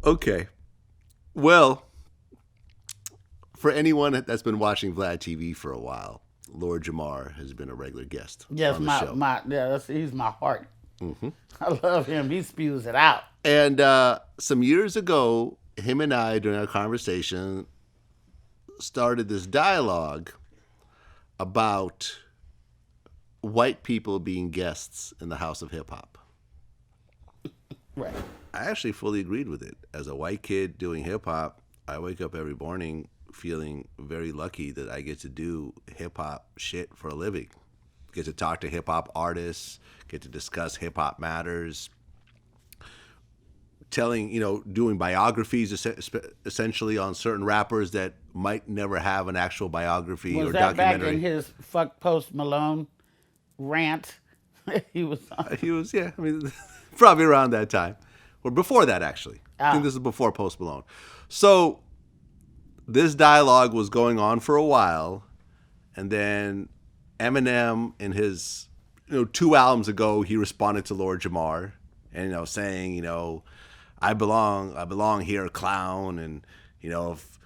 Okay. Well, for anyone that's been watching Vlad TV for a while, Lord Jamar has been a regular guest Yes, on the show. he's my heart. I love him. He spews it out. And some years ago, him and I, during our conversation, started this dialogue about white people being guests in the House of Hip Hop. Right. I actually fully agreed with it. As a white kid doing hip hop, I wake up every morning feeling very lucky that I get to do hip hop shit for a living. Get to talk to hip hop artists, get to discuss hip hop matters, doing biographies essentially on certain rappers that might never have an actual biography Was or that back documentary. in his fuck Post Malone rant? He was on. He was, yeah, I mean, probably around that time. Or before that, actually. I think this is before Post Malone. So this dialogue was going on for a while, and then Eminem, in his 2 albums ago, he responded to Lord Jamar, and saying, I belong here, clown, and if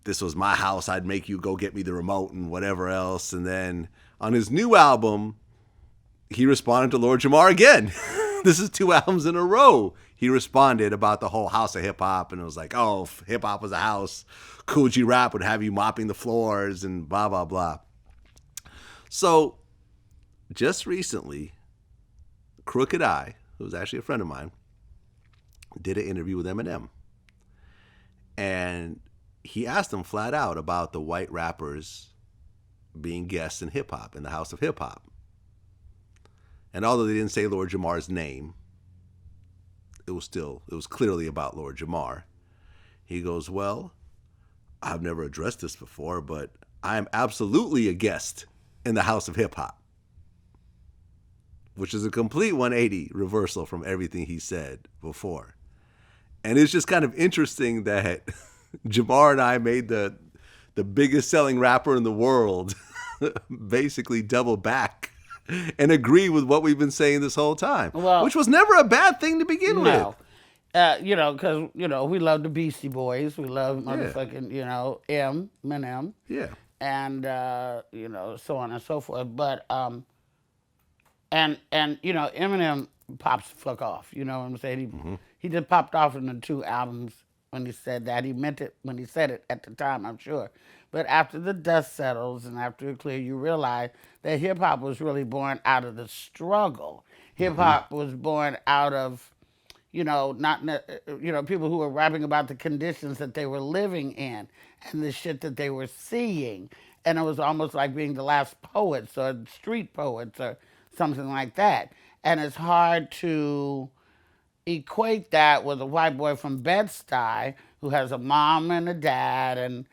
this was my house, I'd make you go get me the remote and whatever else. And then on his new album, he responded to Lord Jamar again. This is 2 albums in a row. He responded about the whole house of hip hop, and it was like, oh, if hip hop was a house, Cool G Rap would have you mopping the floors and blah, blah, blah. So just recently, Crooked I, who was actually a friend of mine, did an interview with Eminem. And he asked him flat out about the white rappers being guests in hip hop, in the House of Hip Hop. And although they didn't say Lord Jamar's name, it was clearly about Lord Jamar. He goes, well, I've never addressed this before, but I am absolutely a guest in the House of Hip Hop. Which is a complete 180 reversal from everything he said before. And it's just kind of interesting that Jamar and I made the biggest selling rapper in the world basically double back and agree with what we've been saying this whole time, which was never a bad thing to begin with. Because, we love the Beastie Boys. We love motherfucking, Eminem. Yeah. And, so on and so forth. But, Eminem pops the fuck off. You know what I'm saying? He just popped off in the 2 albums when he said that. He meant it when he said it at the time, I'm sure. But after the dust settles and after it clears, you realize that hip-hop was really born out of the struggle. Hip-hop was born out of, people who were rapping about the conditions that they were living in and the shit that they were seeing. And it was almost like being the last poets or street poets or something like that. And it's hard to equate that with a white boy from Bed-Stuy who has a mom and a dad and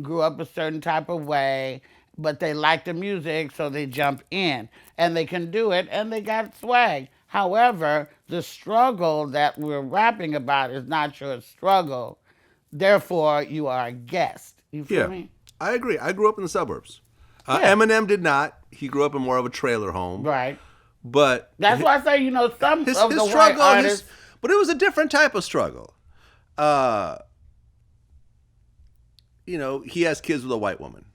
grew up a certain type of way, but they like the music, so they jump in. And they can do it, and they got swag. However, the struggle that we're rapping about is not your struggle. Therefore, you are a guest. You feel me? I agree. I grew up in the suburbs. Eminem did not. He grew up in more of a trailer home. Right. But that's why I say, some his of the struggle, white artists... but it was a different type of struggle. He has kids with a white woman.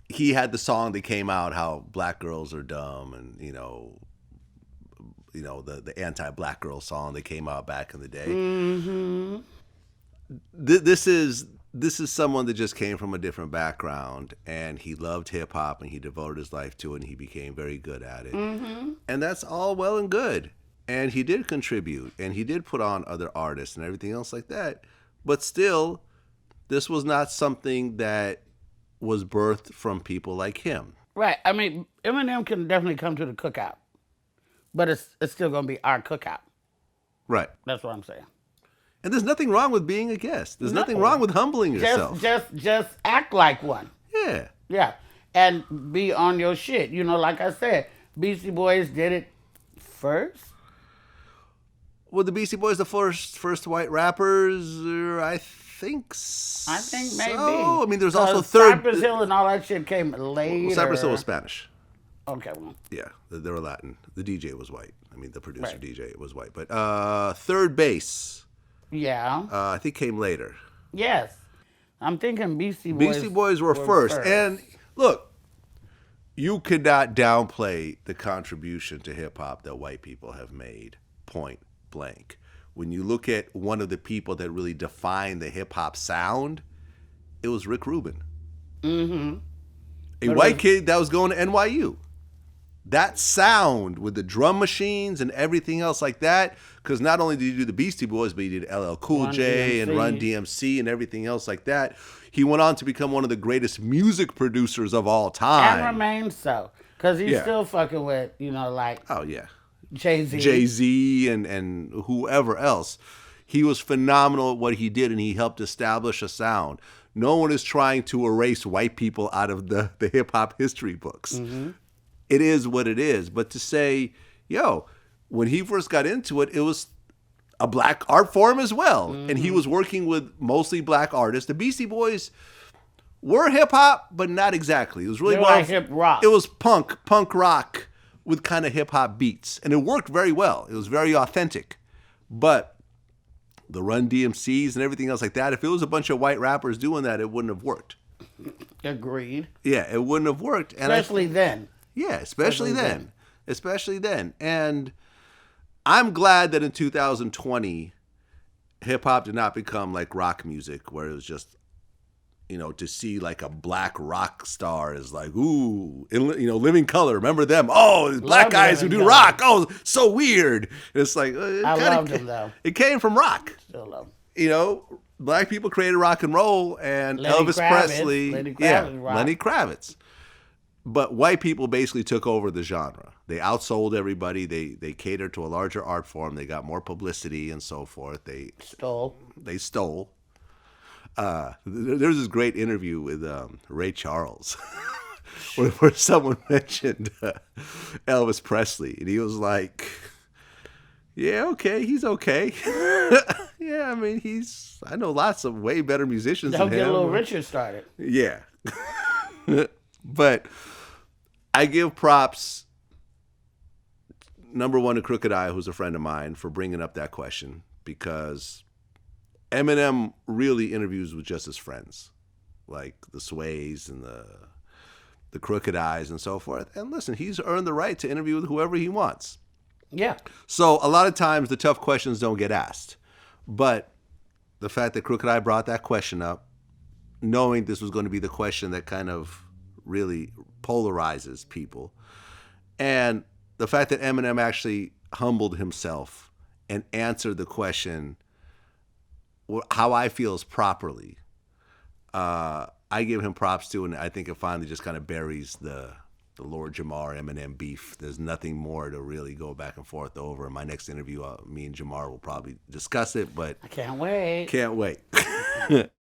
He had the song that came out, how black girls are dumb, and the anti-black girl song that came out back in the day. Mm-hmm. This is someone that just came from a different background, and he loved hip hop, and he devoted his life to it, and he became very good at it. Mm-hmm. And that's all well and good. And he did contribute, and he did put on other artists and everything else like that. But still, this was not something that was birthed from people like him. Right. I mean, Eminem can definitely come to the Cookout, but it's still going to be our Cookout. Right. That's what I'm saying. And there's nothing wrong with being a guest. There's nothing wrong with humbling yourself. Just act like one. Yeah. Yeah. And be on your shit. Like I said, Beastie Boys did it first. Well, the Beastie Boys, the first white rappers, I think maybe. I mean, there's also Cypress Hill and all that shit came later. Well, Cypress Hill was Spanish. Okay, well. Yeah, they were Latin. The DJ was white. I mean, the producer Right. DJ was white. But third base, Yeah. I think came later. Yes. I'm thinking Beastie Boys. Beastie Boys were first. And look, you could not downplay the contribution to hip hop that white people have made, point blank. When you look at one of the people that really defined the hip hop sound, it was Rick Rubin. Mm-hmm. A white kid that was going to NYU. That sound with the drum machines and everything else like that, because not only did he do the Beastie Boys, but he did LL Cool J and Run DMC and everything else like that. He went on to become one of the greatest music producers of all time. And remains so. Because he's still fucking with, like... Oh, yeah. Jay-Z. Jay-Z and whoever else. He was phenomenal at what he did, and he helped establish a sound. No one is trying to erase white people out of the hip-hop history books. Mm-hmm. It is what it is. But to say, when he first got into it, it was a black art form as well. Mm-hmm. And he was working with mostly black artists. The Beastie Boys were hip-hop, but not exactly. It was really more like hip rock. It was punk rock with kind of hip-hop beats. And it worked very well. It was very authentic. But the Run DMCs and everything else like that, if it was a bunch of white rappers doing that, it wouldn't have worked. Agreed. Yeah, it wouldn't have worked. And especially then. Yeah, especially then. Especially then. And I'm glad that in 2020, hip-hop did not become like rock music, where it was just, to see like a black rock star is like, ooh, Living Color. Remember them? Oh, black guys who do rock. Oh, so weird. It's like, I loved them, though. It came from rock. Still love them. Black people created rock and roll, and Elvis Presley. Lenny Kravitz. But white people basically took over the genre. They outsold everybody. They catered to a larger art form. They got more publicity and so forth. They stole. There's this great interview with Ray Charles where someone mentioned Elvis Presley. And he was like, yeah, okay, he's okay. Yeah, I mean, I know lots of way better musicians than him. They'll get a little Richard started. Yeah. But I give props, number one, to Crooked I, who's a friend of mine, for bringing up that question, because Eminem really interviews with just his friends, like the Sways and the Crooked Eyes and so forth. And listen, he's earned the right to interview with whoever he wants. Yeah. So a lot of times the tough questions don't get asked. But the fact that Crooked I brought that question up, knowing this was going to be the question that kind of really polarizes people, and the fact that Eminem actually humbled himself and answered the question how I feel is properly, I give him props to, and I think it finally just kind of buries the Lord Jamar Eminem beef. There's nothing more to really go back and forth over. In my next interview, me and Jamar will probably discuss it, but I can't wait. Can't wait.